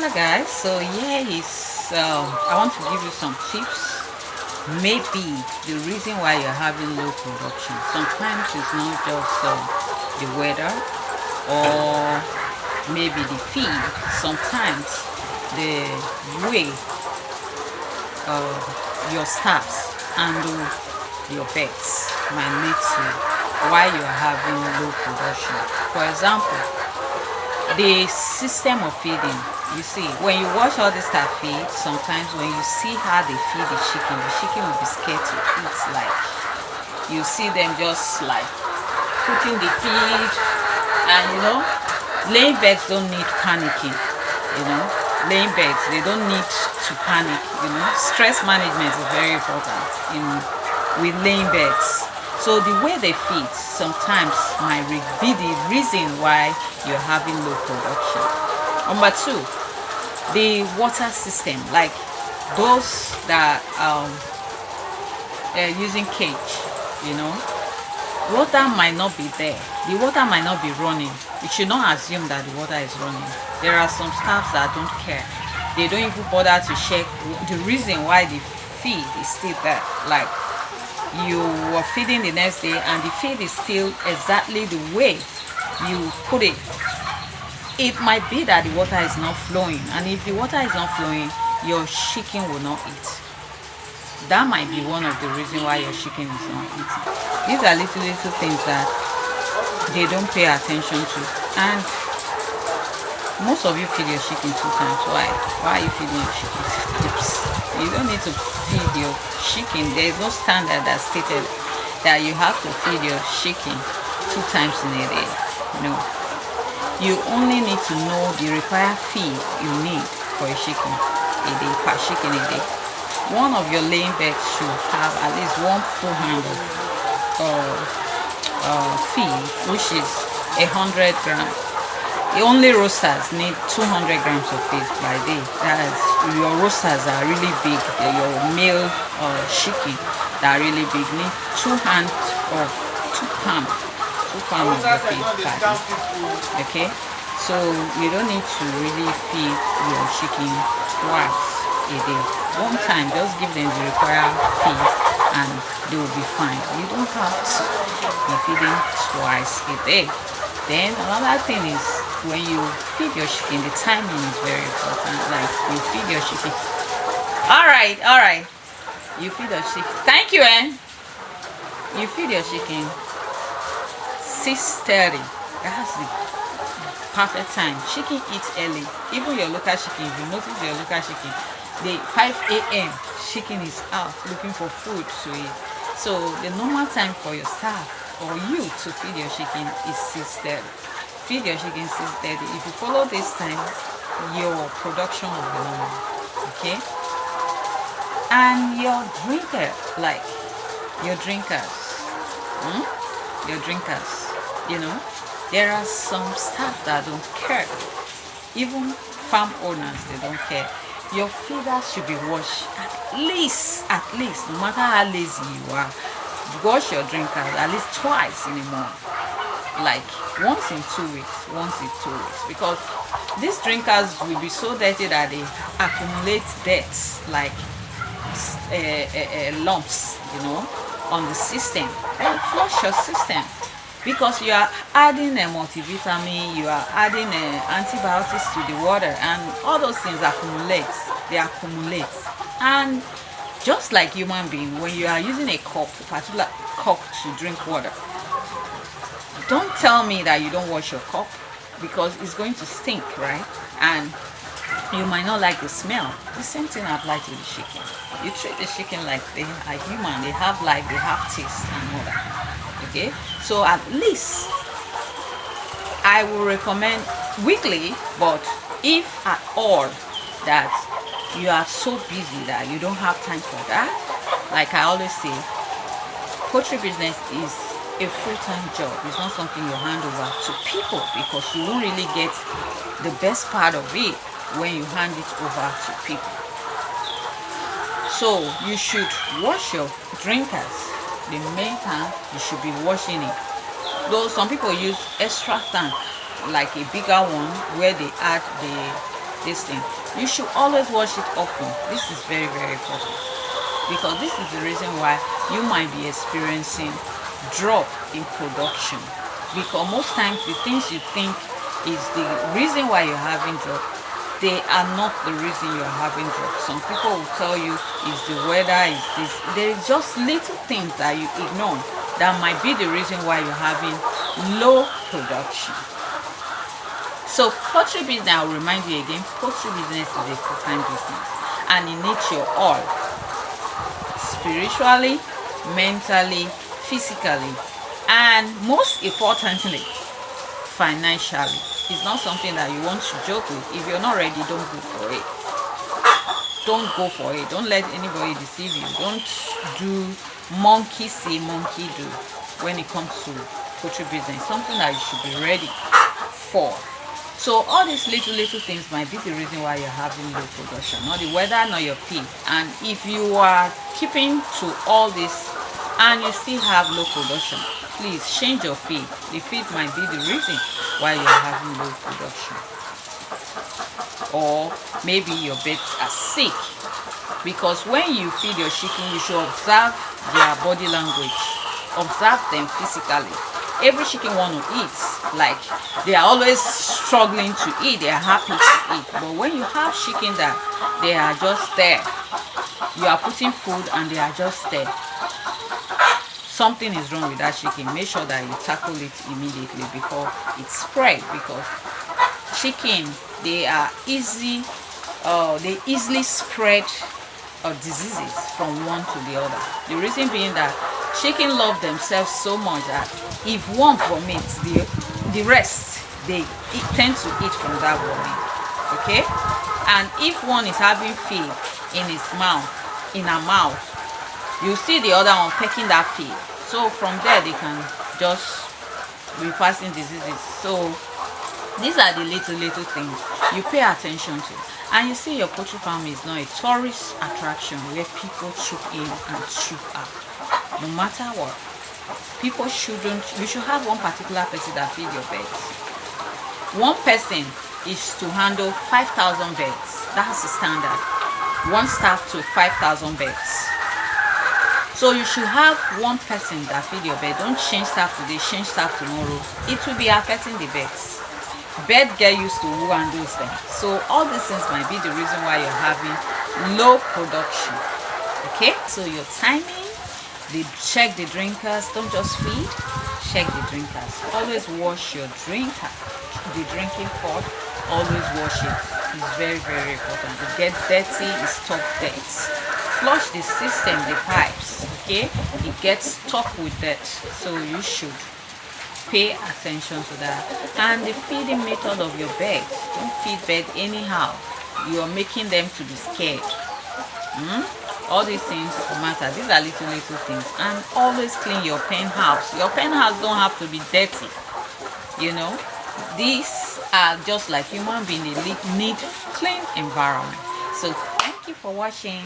Hi guys, so here is I want to give you some tips. Maybe the reason why you're having low production sometimes it's not just the weather or maybe the feed. Sometimes the way your staffs handle your pets might lead to why you are having low production. For example, the system of feeding. You see, when you watch all this stuff feed, sometimes when you see how they feed the chicken will be scared to eat. Like you see them just like putting the feed, and laying birds don't need panicking. Laying birds, they don't need to panic. Stress management is very important in with laying birds. So the way they feed sometimes might be the reason why you're having low production. Number two, the water system, like those that they're using cage, water might not be there. The water might not be running. You should not assume that the water is running. There are some staffs that don't care. They don't even bother to check the reason why the feed is still there. Like you were feeding the next day and the feed is still exactly the way you put it. It might be that the water is not flowing, and if the water is not flowing, your chicken will not eat. That might be one of the reasons why your chicken is not eating. These are little things that they don't pay attention to. And most of you feed your chicken 2 times. Why are you feeding your chicken 2 times? You don't need to feed your chicken. There is no standard that stated that you have to feed your chicken 2 times in a day. No. You only need to know the required feed you need for a chicken a day, per chicken a day. One of your laying birds should have at least 1 full hand of feed, which is 100 grams. The only roosters need 200 grams of feed by day. That is, your roosters are really big. Your male chicken that are really big need 2 pounds of the feed per day. Okay, so you don't need to really feed your chicken twice a day. One time, just give them the required feed and they will be fine. You don't have to be feeding twice a day. Then another thing is, when you feed your chicken, the timing is very important. Like you feed your chicken. All right. You feed your chicken. Thank you, You feed your chicken 6:30. That's the perfect time. Chicken eats early. Even your local chicken, if you notice your local chicken, the 5 a.m. chicken is out looking for food to eat. So the normal time for your staff or you to feed your chicken is 6:30. Feed your chicken 6:30. If you follow this time, your production will be normal. Okay? And your drinker, like your drinkers, there are some staff that don't care. Even farm owners, they don't care. Your feeders should be washed at least, no matter how lazy you are, wash your drinkers at least twice in a month. Like once in 2 weeks, because these drinkers will be so dirty that they accumulate dirt like lumps, on the system. And flush your system, because you are adding a multivitamin, you are adding antibiotics to the water, and all those things accumulate. And just like human being, when you are using a particular cup to drink water, don't tell me that you don't wash your cup, because it's going to stink, right? And you might not like the smell. The same thing applies to the chicken. You treat the chicken like they are human. They have life, they have taste and all that. Okay, so at least I will recommend weekly. But if at all that you are so busy that you don't have time for that, like I always say, poultry business is a full-time job. It's not something you hand over to people, because you won't really get the best part of it when you hand it over to people. So you should wash your drinkers. The main tank, you should be washing it. Though some people use extra tank, like a bigger one, where they add this thing, you should always wash it often. This is very, very important, because this is the reason why you might be experiencing drop in production, because most times the things you think is the reason why you're having drop, they are not the reason you're having drop. Some people will tell you is the weather, is this. There is just little things that you ignore that might be the reason why you're having low production. So poultry business, I'll remind you again, poultry business is a full-time business, and it needs your all, spiritually, mentally, physically, and most importantly, financially. It's not something that you want to joke with. If you're not ready, don't go for it. Don't go for it. Don't let anybody deceive you. Don't do monkey see, monkey do when it comes to poultry business. Something that you should be ready for. So all these little things might be the reason why you're having low production, not the weather, not your feed. And if you are keeping to all this and you still have low production, please change your feed. The feed might be the reason why you're having low production. Or maybe your birds are sick, because when you feed your chicken, you should observe their body language, observe them physically. Every chicken want to eat, like they are always struggling to eat, they are happy to eat. But when you have chicken that they are just there, you are putting food and they are just there, something is wrong with that chicken. Make sure that you tackle it immediately before it spread, because chicken, they are they easily spread diseases from one to the other. The reason being that chicken love themselves so much that if one vomits, the rest they tend to eat from that vomit. Okay, and if one is having feed in his mouth, in her mouth, you see the other one pecking that feed. So from there they can just be passing diseases. So these are the little things you pay attention to. And you see, your poultry farm is not a tourist attraction where people troop in and troop out. No matter what, you should have one particular person that feeds your birds. One person is to handle 5,000 birds. That's the standard. One staff to 5,000 birds. So you should have one person that feed your bird. Don't change staff today, change staff tomorrow. It will be affecting the birds. Birds get used to who handles them. So all these things might be the reason why you're having low production. Okay, so your timing, check the drinkers. Don't just feed, check the drinkers. Always wash your drinker, the drinking pot. Always wash it. It's very, very important. It gets dirty, it stops dirt. Flush the system, the pipes. Okay, it gets stuck with dirt, so you should pay attention to that. And the feeding method of your bird. Don't feed bird anyhow. You are making them to be scared. All these things matter. These are little things. And always clean your pen house. Your pen house don't have to be dirty. You know, these are just like human beings. They need clean environment. So thank you for watching.